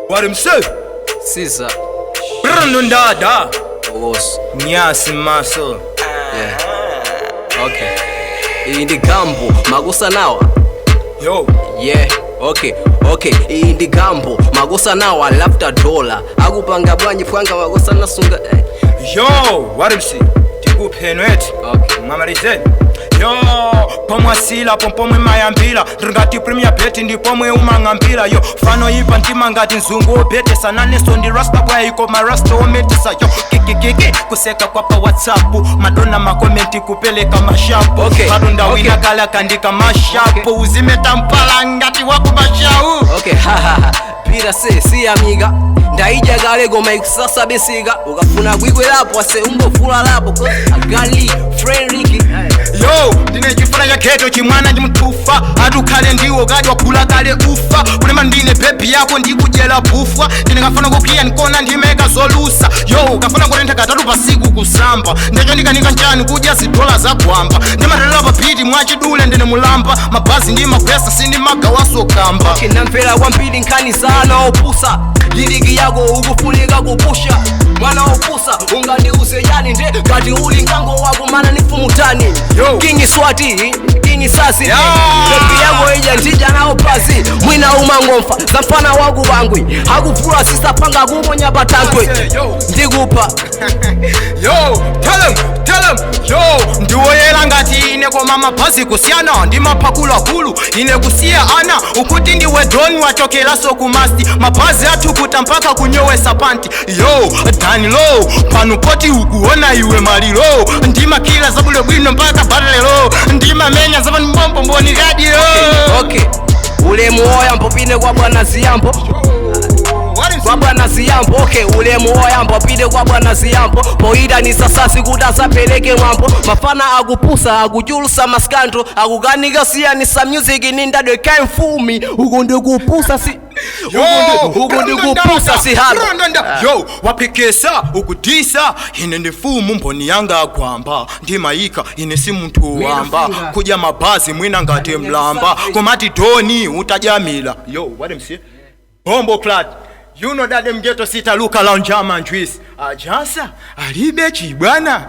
What him say? Caesar. Brandon Dada. Boss. Nyasi muscle. Yeah. Okay. In the gambo, magusa nawa. Yo. Yeah. Okay. In the gambo, magusa nawa lafta dola. Agupanga bwanyi pwanga magusa nasunga. Yo, what him say? Tiku penwet. Okay. Mamarize. Yo, pomwe sila, pomwe mayambila. Ndringati premier beti ndi pomwe umangambila. Yo, fano ipa ntima ngati nzungu bete sanane so ndi rasta boy iko marasta ometesa. Yo, kiki kuseka kwa pa WhatsApp. Madonna makomenti kupeleka mashapo. Okay. Kadunda wina kala kandika mashapo. Uzimeta mpala ngati wako mashau. Okay, Pira si amiga. Ndaija gale goma ikusasa besiga. Ukafuna gwigwe lapo ase umbo fula lapo. Agali, friend Ricky. Yo, ndine chifana cha keto chimwana chimutufa. Atukale ndiwo gadi wakula kale ufa. Kulema ndine baby yako ndikujela bufwa. Ndine kafana kukia nikona ndimeka zolusa. Yo, kafana kurenta katatu pasiku kusamba. Ndecho ndikanika nchani kuja $10 za kuamba. Ndima telela papiti mwachidule ndine mulamba. Mabazi ndi mapesa sindi magawaso kamba. Okay, namvela wampili nkani sana opusa. Liriki yako ukufulika kupusha. Mwana opusa ungandiuze yani nde kati uli nkango wako mana nifumutani. Yo. Kingi swati, kingi sasi. Baby yako ija ntija na opazi. Mwina umangomfa, zamfana wagu wangwi. Hakufura sisa panga kumonya batangwe. Ndigupa. Yo, tell him, yo, ndiwoyela ngati ine kwa mama pazi kusiana. Ndi mapakula kulu, ine kusia ana. Ukuti ndiwe doni wachokela so kumasti. Mapazi atukuta mpaka kunyowe sapanti. Yo, Dani low, panupoti ukuona iwe malilo. Ndima kila zabule bwino mpaka barelo. Ndima menya zabani mbombo mboni radio. Okay. Ule muoya mpopine kwa bwana ziyampo. Kwa bwana ziyampo, okay. Ule muoya mpopine kwa bwana ziyampo. Poida ni sasasi kudasa peleke mwampo. Mafana agupusa, agujulusa maskanto. Aguganiga siya ni sa music ninda de can't fool me. Ugundi kupusa si ugundi kupusa si halo. Yo, wapekesa ukudisa ine ndifumu mboni yanga agwamba. Ndimaika ine si muntu wamba. Kuja mabazi mwina ngati mlamba. Komati doni utajamila. Yo, what them say? Bombo clad. You know that them ghetto sita look around German Jews. Ajasa, alibe chibwana.